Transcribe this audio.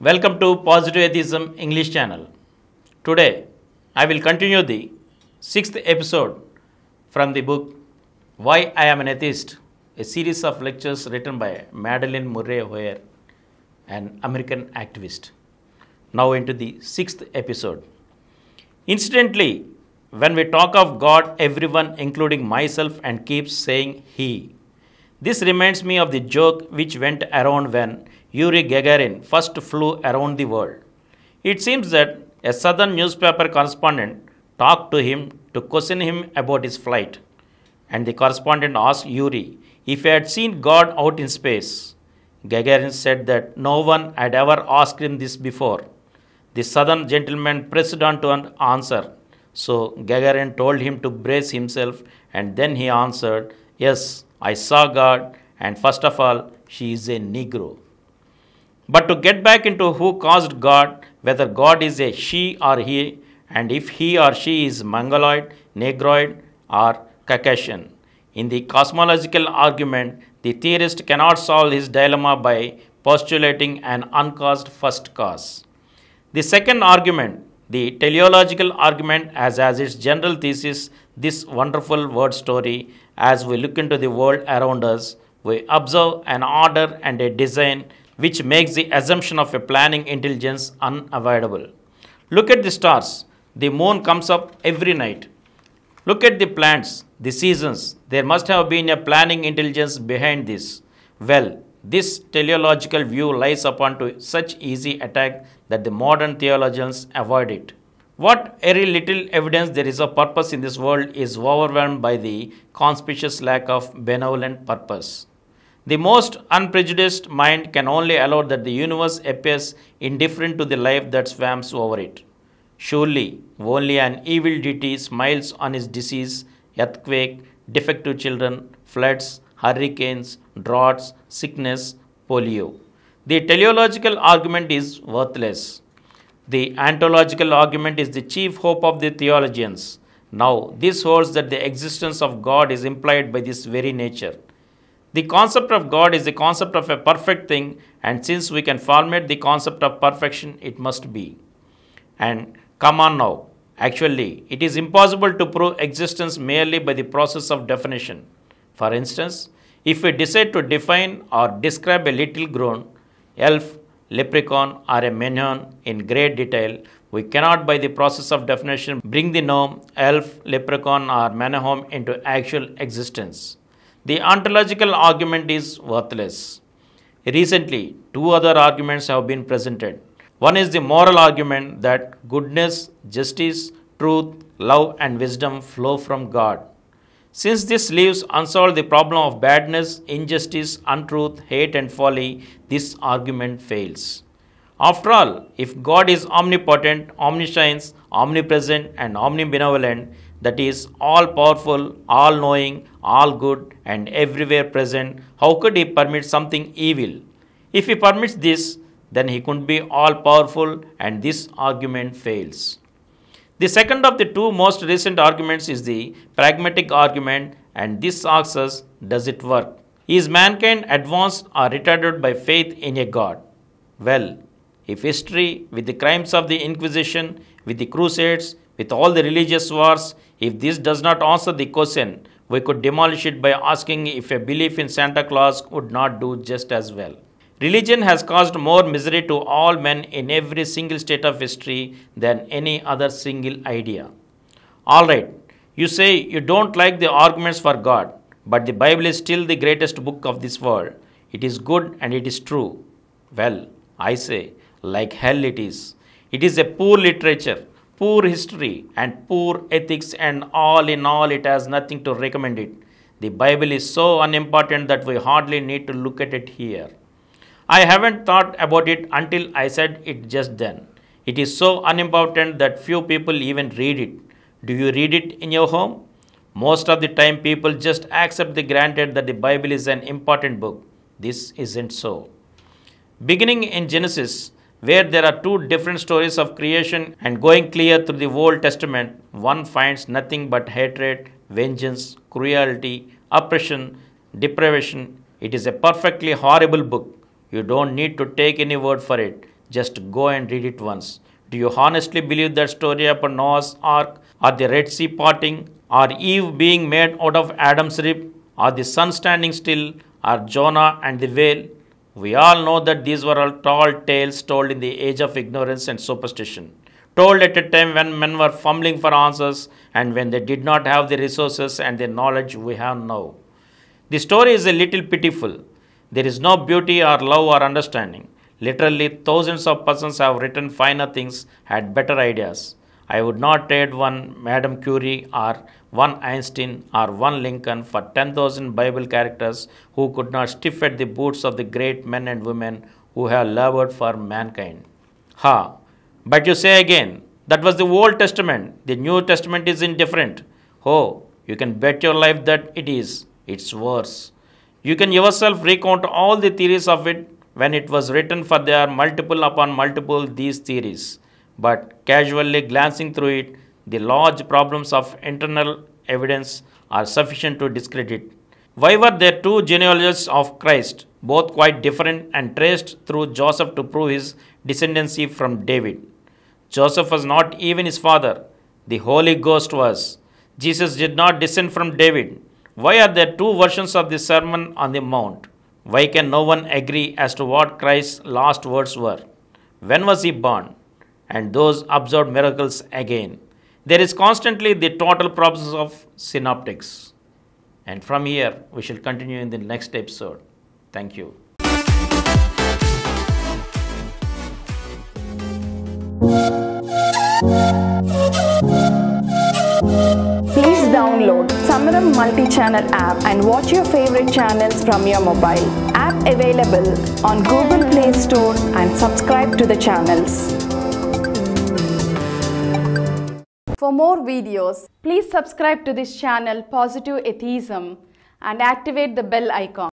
Welcome to Positive Atheism English channel. Today, I will continue the sixth episode from the book Why I Am an Atheist, a series of lectures written by Madeleine Murray Hoyer, an American activist. Now into the sixth episode. Incidentally, when we talk of God, everyone, including myself, and keeps saying He. This reminds me of the joke which went around when Yuri Gagarin first flew around the world. It seems that a southern newspaper correspondent talked to him to question him about his flight, and the correspondent asked Yuri if he had seen God out in space. Gagarin said that no one had ever asked him this before. The southern gentleman pressed on to an answer, so Gagarin told him to brace himself, and then he answered, "Yes, I saw God, and first of all, she is a Negro." But to get back into who caused God, whether God is a she or he, and if he or she is Mongoloid, Negroid, or Caucasian. In the cosmological argument, the theorist cannot solve his dilemma by postulating an uncaused first cause. The second argument, the teleological argument, has as its general thesis this wonderful word story. As we look into the world around us, we observe an order and a design which makes the assumption of a planning intelligence unavoidable. Look at the stars. The moon comes up every night. Look at the plants, the seasons. There must have been a planning intelligence behind this. Well, this teleological view lies upon to such easy attack that the modern theologians avoid it. What very little evidence there is of purpose in this world is overwhelmed by the conspicuous lack of benevolent purpose. The most unprejudiced mind can only allow that the universe appears indifferent to the life that swarms over it. Surely, only an evil deity smiles on his disease, earthquake, defective children, floods, hurricanes, droughts, sickness, polio. The teleological argument is worthless. The ontological argument is the chief hope of the theologians. Now, this holds that the existence of God is implied by this very nature. The concept of God is the concept of a perfect thing, and since we can formulate the concept of perfection, it must be. And come on now, actually, it is impossible to prove existence merely by the process of definition. For instance, if we decide to define or describe a little grown, elf, leprechaun, or a minion in great detail, we cannot by the process of definition bring the gnome, elf, leprechaun, or manahome into actual existence. The ontological argument is worthless. Recently, two other arguments have been presented. One is the moral argument that goodness, justice, truth, love, and wisdom flow from God. Since this leaves unsolved the problem of badness, injustice, untruth, hate, and folly, this argument fails. After all, if God is omnipotent, omniscience, omnipresent, and omnibenevolent, that is, all powerful, all knowing, all good, and everywhere present, how could he permit something evil? If he permits this, then he couldn't be all powerful, and this argument fails. The second of the two most recent arguments is the pragmatic argument, and this asks us, does it work? Is mankind advanced or retarded by faith in a God? Well, if history, with the crimes of the Inquisition, with the Crusades, with all the religious wars, if this does not answer the question, we could demolish it by asking if a belief in Santa Claus would not do just as well. Religion has caused more misery to all men in every single state of history than any other single idea. Alright, you say you don't like the arguments for God, but the Bible is still the greatest book of this world. It is good and it is true. Well, I say, like hell it is. It is a poor literature, poor history, and poor ethics, and all in all it has nothing to recommend it. The Bible is so unimportant that we hardly need to look at it here. I haven't thought about it until I said it just then. It is so unimportant that few people even read it. Do you read it in your home? Most of the time people just accept the granted that the Bible is an important book. This isn't so. Beginning in Genesis, where there are two different stories of creation, and going clear through the Old Testament, one finds nothing but hatred, vengeance, cruelty, oppression, deprivation. It is a perfectly horrible book. You don't need to take any word for it. Just go and read it once. Do you honestly believe that story about Noah's Ark, or the Red Sea parting, or Eve being made out of Adam's rib, or the sun standing still, or Jonah and the whale? We all know that these were all tall tales told in the age of ignorance and superstition, told at a time when men were fumbling for answers and when they did not have the resources and the knowledge we have now. The story is a little pitiful. There is no beauty or love or understanding. Literally, thousands of persons have written finer things, had better ideas. I would not trade one Madame Curie or one Einstein or one Lincoln for 10,000 Bible characters who could not stiff at the boots of the great men and women who have labored for mankind. Ha! But you say again, that was the Old Testament. The New Testament is indifferent. Oh, you can bet your life that it is. It's worse. You can yourself recount all the theories of it when it was written, for there are multiple upon multiple these theories. But casually glancing through it, the large problems of internal evidence are sufficient to discredit. Why were there two genealogies of Christ, both quite different and traced through Joseph to prove his descendancy from David? Joseph was not even his father. The Holy Ghost was. Jesus did not descend from David. Why are there two versions of the Sermon on the Mount? Why can no one agree as to what Christ's last words were? When was he born? And those observed miracles again. There is constantly the total problems of synoptics. And from here, we shall continue in the next episode. Thank you. Please download Samaram Multi-Channel app and watch your favorite channels from your mobile. App available on Google Play Store and subscribe to the channels. For more videos, please subscribe to this channel Positive Atheism and activate the bell icon.